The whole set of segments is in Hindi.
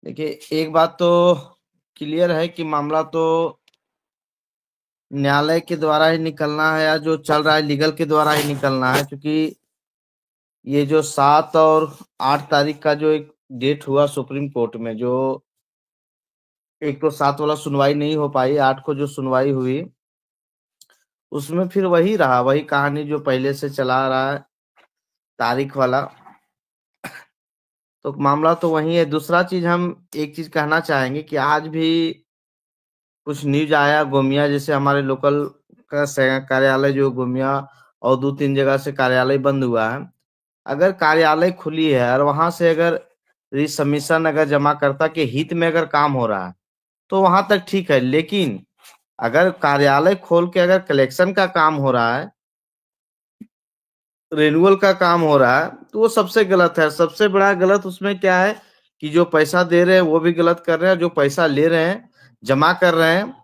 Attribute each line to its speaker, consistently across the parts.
Speaker 1: देखिए, एक बात तो क्लियर है कि मामला तो न्यायालय के द्वारा ही निकलना है, या जो चल रहा है लीगल के द्वारा ही निकलना है। क्योंकि ये जो 7 और 8 तारीख का जो एक डेट हुआ सुप्रीम कोर्ट में, जो एक तो 7 वाला सुनवाई नहीं हो पाई, 8 को जो सुनवाई हुई उसमें फिर वही रहा, वही कहानी जो पहले से चला रहा है, तारीख वाला। तो मामला तो वही है। दूसरा चीज, हम एक चीज कहना चाहेंगे कि आज भी कुछ न्यूज आया गोमिया, जैसे हमारे लोकल का कार्यालय जो गोमिया और 2-3 जगह से कार्यालय बंद हुआ है। अगर कार्यालय खुली है और वहां से अगर सबमिशन अगर जमाकर्ता के हित में अगर काम हो रहा है तो वहां तक ठीक है। लेकिन अगर कार्यालय खोल के अगर कलेक्शन का काम हो रहा है, रेनुअल का काम हो रहा है, तो वो सबसे गलत है। सबसे बड़ा गलत उसमें क्या है कि जो पैसा दे रहे हैं वो भी गलत कर रहे हैं, जो पैसा ले रहे हैं, जमा कर रहे हैं,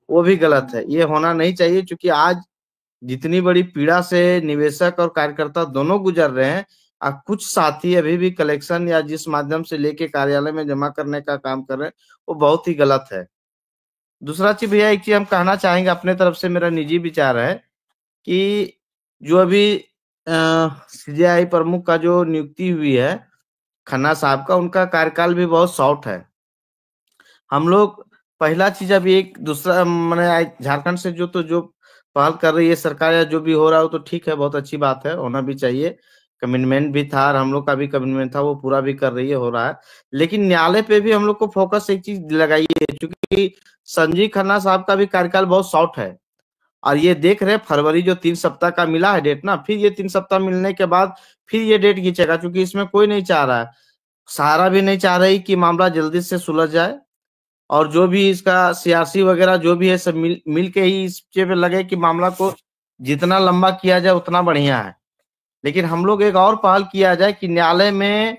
Speaker 1: वो भी गलत है। ये होना नहीं चाहिए। क्योंकि आज जितनी बड़ी पीड़ा से निवेशक और कार्यकर्ता दोनों गुजर रहे हैं, कुछ साथी अभी भी कलेक्शन या जिस माध्यम से लेके कार्यालय में जमा करने का काम कर रहे हैं, वो बहुत ही गलत है। दूसरा चीज भैया, एक चीज हम कहना चाहेंगे अपने तरफ से, मेरा निजी विचार है कि जो अभी सीजेआई प्रमुख का जो नियुक्ति हुई है खन्ना साहब का, उनका कार्यकाल भी बहुत शॉर्ट है। हम लोग पहला चीज, अभी एक दूसरा मैंने झारखंड से जो पहल कर रही है सरकार, या जो भी हो रहा है वो तो ठीक है, बहुत अच्छी बात है, होना भी चाहिए। कमिटमेंट भी था और हम लोग का भी कमिटमेंट था, वो पूरा भी कर रही है, हो रहा है। लेकिन न्यायालय पे भी हम लोग को फोकस एक चीज लगाइए, क्योंकि संजीव खन्ना साहब का भी कार्यकाल बहुत शॉर्ट है। और ये देख रहे फरवरी जो 3 सप्ताह का मिला है डेट ना, फिर ये 3 सप्ताह मिलने के बाद फिर ये डेट खींचेगा। क्योंकि इसमें कोई नहीं चाह रहा है, सहारा भी नहीं चाह रही कि मामला जल्दी से सुलझ जाए। और जो भी इसका सीआरसी वगैरह जो भी है, सब मिल के ही इस पे लगे कि मामला को जितना लंबा किया जाए उतना बढ़िया है। लेकिन हम लोग एक और पहल किया जाए कि न्यायालय में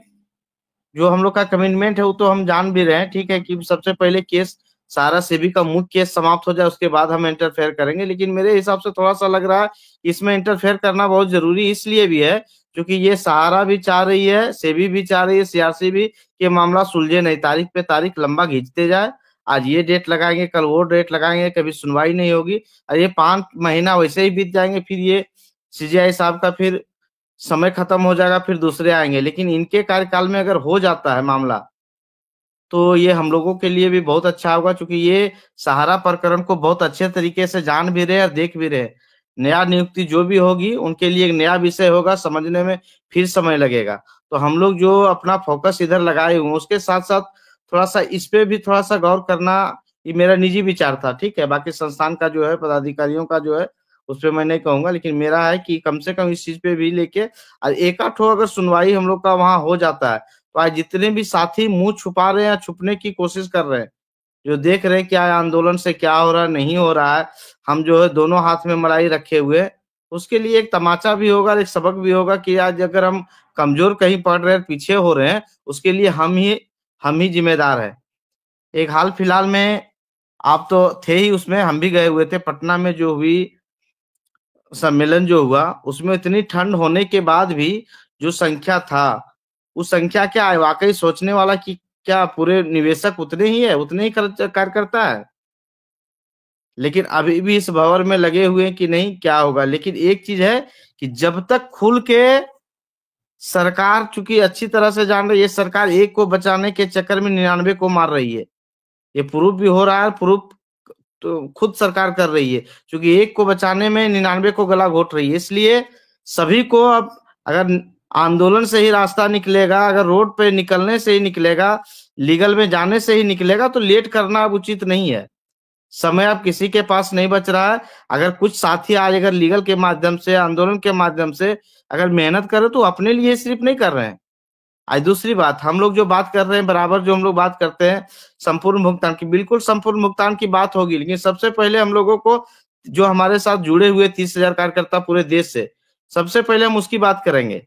Speaker 1: जो हम लोग का कमिटमेंट है वो तो हम जान भी रहे हैं, ठीक है, कि सबसे पहले केस सारा सेबी का मुख्य केस समाप्त हो जाए, उसके बाद हम इंटरफेयर करेंगे। लेकिन मेरे हिसाब से थोड़ा सा लग रहा है इसमें इंटरफेयर करना बहुत जरूरी इसलिए भी है क्योंकि ये सहारा भी चाह रही है, सेबी भी चाह रही है, सीआरसी भी, कि मामला सुलझे नहीं, तारीख पे तारीख लंबा खींचते जाए। आज ये डेट लगाएंगे, कल वो डेट लगाएंगे, कभी सुनवाई नहीं होगी, और ये 5 महीना वैसे ही बीत जाएंगे। फिर ये सीजीआई साहब का फिर समय खत्म हो जाएगा, फिर दूसरे आएंगे। लेकिन इनके कार्यकाल में अगर हो जाता है मामला, तो ये हम लोगों के लिए भी बहुत अच्छा होगा, क्योंकि ये सहारा प्रकरण को बहुत अच्छे तरीके से जान भी रहे और देख भी रहे। नया नियुक्ति जो भी होगी उनके लिए एक नया विषय होगा, समझने में फिर समय लगेगा। तो हम लोग जो अपना फोकस इधर लगाए हुए उसके साथ साथ थोड़ा सा इस पे भी थोड़ा सा गौर करना, ये मेरा निजी विचार था, ठीक है। बाकी संस्थान का जो है, पदाधिकारियों का जो है, उस पर मैं नहीं कहूंगा, लेकिन मेरा है कि कम से कम इस चीज पे भी लेके और एक आध अगर सुनवाई हम लोग का वहां हो जाता है, तो आज जितने भी साथी मुंह छुपा रहे हैं, छुपने की कोशिश कर रहे हैं, जो देख रहे हैं क्या आंदोलन से क्या हो रहा है नहीं हो रहा है, हम जो है दोनों हाथ में मलाई रखे हुए, उसके लिए एक तमाचा भी होगा, एक सबक भी होगा कि आज अगर हम कमजोर कहीं पड़ रहे हैं, पीछे हो रहे हैं, उसके लिए हम ही जिम्मेदार है। एक हाल फिलहाल में आप तो थे ही उसमें, हम भी गए हुए थे, पटना में जो हुई सम्मेलन जो हुआ, उसमें इतनी ठंड होने के बाद भी जो संख्या था, उस संख्या क्या है, वाकई सोचने वाला कि क्या पूरे निवेशक उतने ही है, उतने ही कार्य करता है। लेकिन अभी भी इस भंवर में लगे हुए हैं कि नहीं क्या होगा। लेकिन एक चीज है कि जब तक खुल के सरकार, चूंकि अच्छी तरह से जान रही है, सरकार एक को बचाने के चक्कर में 99 को मार रही है। ये प्रूफ भी हो रहा है, प्रूफ तो खुद सरकार कर रही है, क्योंकि एक को बचाने में 99 को गला घोट रही है। इसलिए सभी को अब, अगर आंदोलन से ही रास्ता निकलेगा, अगर रोड पे निकलने से ही निकलेगा, लीगल में जाने से ही निकलेगा, तो लेट करना अब उचित नहीं है। समय अब किसी के पास नहीं बच रहा है। अगर कुछ साथी आज अगर लीगल के माध्यम से, आंदोलन के माध्यम से अगर मेहनत करे, तो अपने लिए सिर्फ नहीं कर रहे हैं। आज दूसरी बात, हम लोग जो बात कर रहे हैं बराबर, जो हम लोग बात करते हैं संपूर्ण भुगतान की, बिल्कुल संपूर्ण भुगतान की बात होगी। लेकिन सबसे पहले हम लोगों को, जो हमारे साथ जुड़े हुए 30,000 कार्यकर्ता पूरे देश से, सबसे पहले हम उसकी बात करेंगे।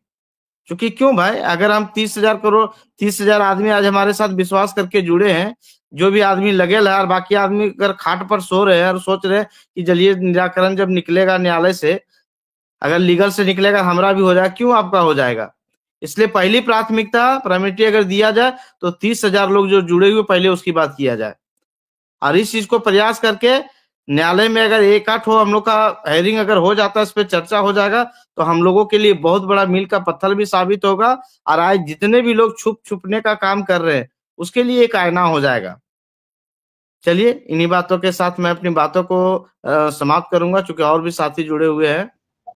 Speaker 1: क्योंकि क्यों भाई, अगर हम 30,000 आदमी आज हमारे साथ विश्वास करके जुड़े हैं, जो भी आदमी लगे है, और बाकी आदमी अगर खाट पर सो रहे हैं और सोच रहे हैं कि जलिए निराकरण जब निकलेगा न्यायालय से, अगर लीगल से निकलेगा हमारा भी हो जाएगा, क्यों आपका हो जाएगा। इसलिए पहली प्रायोरिटी अगर दिया जाए तो 30,000 लोग जो जुड़े हुए पहले उसकी बात किया जाए। और इस चीज को प्रयास करके न्यायालय में अगर एक आठ हो हम लोग का हेयरिंग अगर हो जाता है, इस पे चर्चा हो जाएगा तो हम लोगों के लिए बहुत बड़ा मील का पत्थर भी साबित होगा। और आज जितने भी लोग छुपने का काम कर रहे हैं उसके लिए एक आईना हो जाएगा। चलिए इन्हीं बातों के साथ मैं अपनी बातों को समाप्त करूंगा, चूंकि और भी साथी जुड़े हुए हैं।